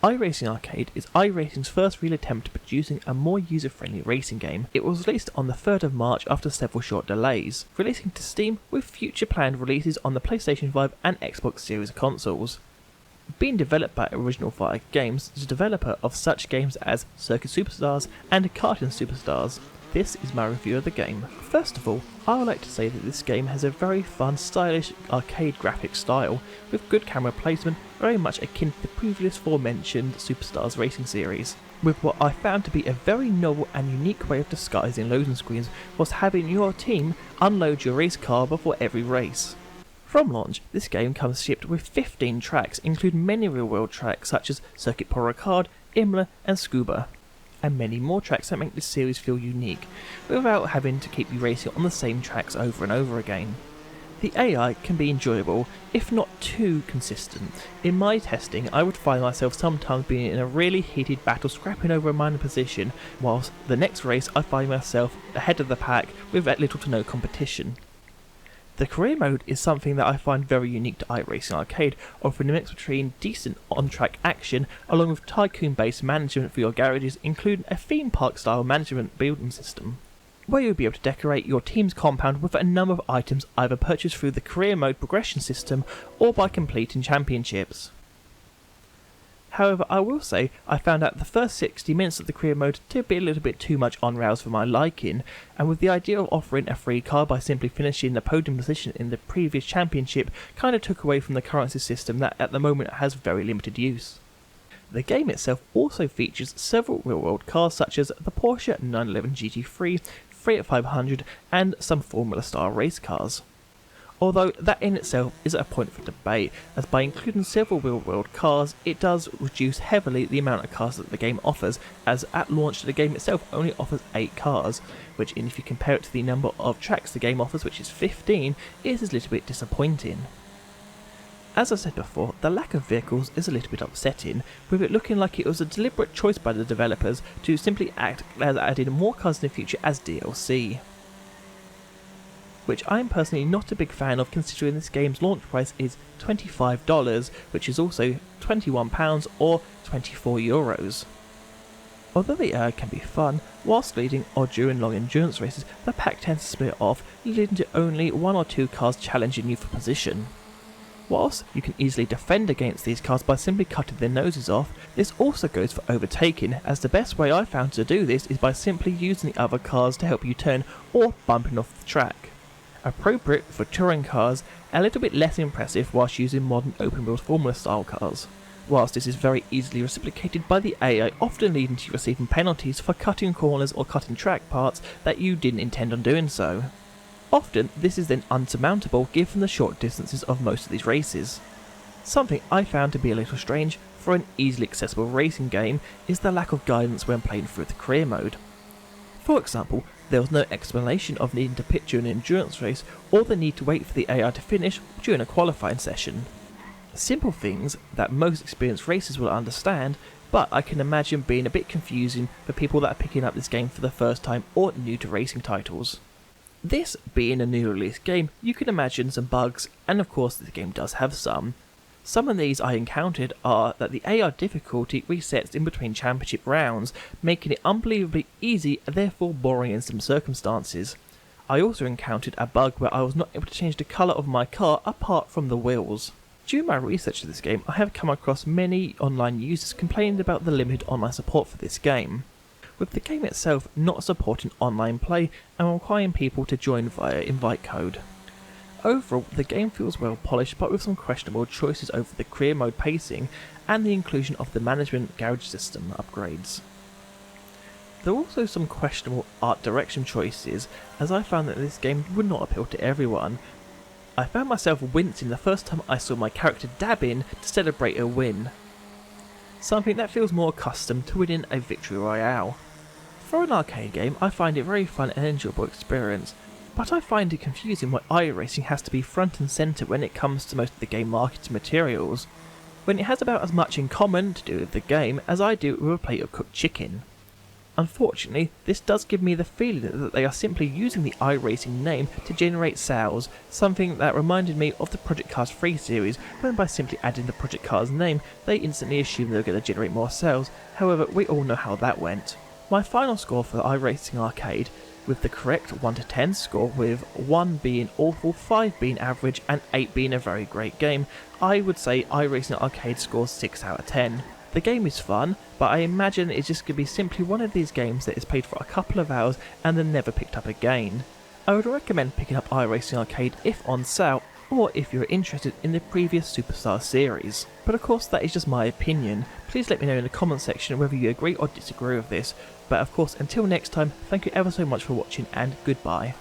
iRacing Arcade is iRacing's first real attempt at producing a more user-friendly racing game. It was released on the 3rd of March after several short delays, releasing to Steam with future planned releases on the PlayStation 5 and Xbox Series consoles. Being developed by Original Fire Games, the developer of such games as Circuit Superstars and Karting Superstars, this is my review of the game. First of all, I would like to say that this game has a very fun, stylish arcade graphic style, with good camera placement, very much akin to the previous aforementioned Superstars racing series, with what I found to be a very novel and unique way of disguising loading screens was having your team unload your race car before every race. From launch, this game comes shipped with 15 tracks, including many real-world tracks such as Circuit Paul Ricard, Imola and Scuba, and many more tracks that make this series feel unique, without having to keep you racing on the same tracks over and over again. The AI can be enjoyable, if not too consistent. In my testing, I would find myself sometimes being in a really heated battle scrapping over a minor position, whilst the next race I find myself ahead of the pack with little to no competition. The career mode is something that I find very unique to iRacing Arcade, offering a mix between decent on-track action along with tycoon-based management for your garages, including a theme park-style management building system, where you'll be able to decorate your team's compound with a number of items either purchased through the career mode progression system or by completing championships. However, I will say I found out the first 60 minutes of the career mode to be a little bit too much on rails for my liking, and with the idea of offering a free car by simply finishing the podium position in the previous championship kind of took away from the currency system that at the moment has very limited use. The game itself also features several real-world cars such as the Porsche 911 GT3, Fiat 500 and some Formula-style race cars. Although that in itself is a point for debate, as by including several real-world cars, it does reduce heavily the amount of cars that the game offers, as at launch the game itself only offers 8 cars, which if you compare it to the number of tracks the game offers, which is 15, is a little bit disappointing. As I said before, the lack of vehicles is a little bit upsetting, with it looking like it was a deliberate choice by the developers to simply act as adding more cars in the future as DLC, which I'm personally not a big fan of, considering this game's launch price is $25, which is also £21 or €24. Although the AI can be fun, whilst leading or during long endurance races, the pack tends to split off, leading to only 1 or 2 cars challenging you for position. Whilst you can easily defend against these cars by simply cutting their noses off, this also goes for overtaking, as the best way I found to do this is by simply using the other cars to help you turn or bumping off the track. Appropriate for touring cars, a little bit less impressive whilst using modern open-wheeled Formula style cars, whilst this is very easily reciprocated by the AI, often leading to you receiving penalties for cutting corners or cutting track parts that you didn't intend on doing so. Often this is then unsurmountable given the short distances of most of these races. Something I found to be a little strange for an easily accessible racing game is the lack of guidance when playing through the career mode. For example, there was no explanation of needing to pit during an endurance race or the need to wait for the AI to finish during a qualifying session. Simple things that most experienced racers will understand, but I can imagine being a bit confusing for people that are picking up this game for the first time or new to racing titles. This being a new release game, you can imagine some bugs, and of course the game does have some. Some of these I encountered are that the AI difficulty resets in between championship rounds, making it unbelievably easy and therefore boring in some circumstances. I also encountered a bug where I was not able to change the colour of my car apart from the wheels. During my research of this game, I have come across many online users complaining about the limited online support for this game, with the game itself not supporting online play and requiring people to join via invite code. Overall, the game feels well polished, but with some questionable choices over the career mode pacing and the inclusion of the management garage system upgrades. There are also some questionable art direction choices, as I found that this game would not appeal to everyone. I found myself wincing the first time I saw my character dab in to celebrate a win, something that feels more accustomed to winning a victory royale. For an arcade game, I find it very fun and enjoyable experience, but I find it confusing why iRacing has to be front and centre when it comes to most of the game marketing materials, when it has about as much in common to do with the game as I do with a plate of cooked chicken. Unfortunately, this does give me the feeling that they are simply using the iRacing name to generate sales, something that reminded me of the Project Cars 3 series, when by simply adding the Project Cars name, they instantly assumed they were going to generate more sales. However, we all know how that went. My final score for iRacing Arcade, with the correct 1 to 10 score, with 1 being awful, 5 being average, and 8 being a very great game, I would say iRacing Arcade scores 6 out of 10. The game is fun, but I imagine it's just going to be simply one of these games that is played for a couple of hours and then never picked up again. I would recommend picking up iRacing Arcade if on sale, or if you're interested in the previous Superstar series. But of course that is just my opinion. Please let me know in the comment section whether you agree or disagree with this. But of course, until next time, thank you ever so much for watching and goodbye.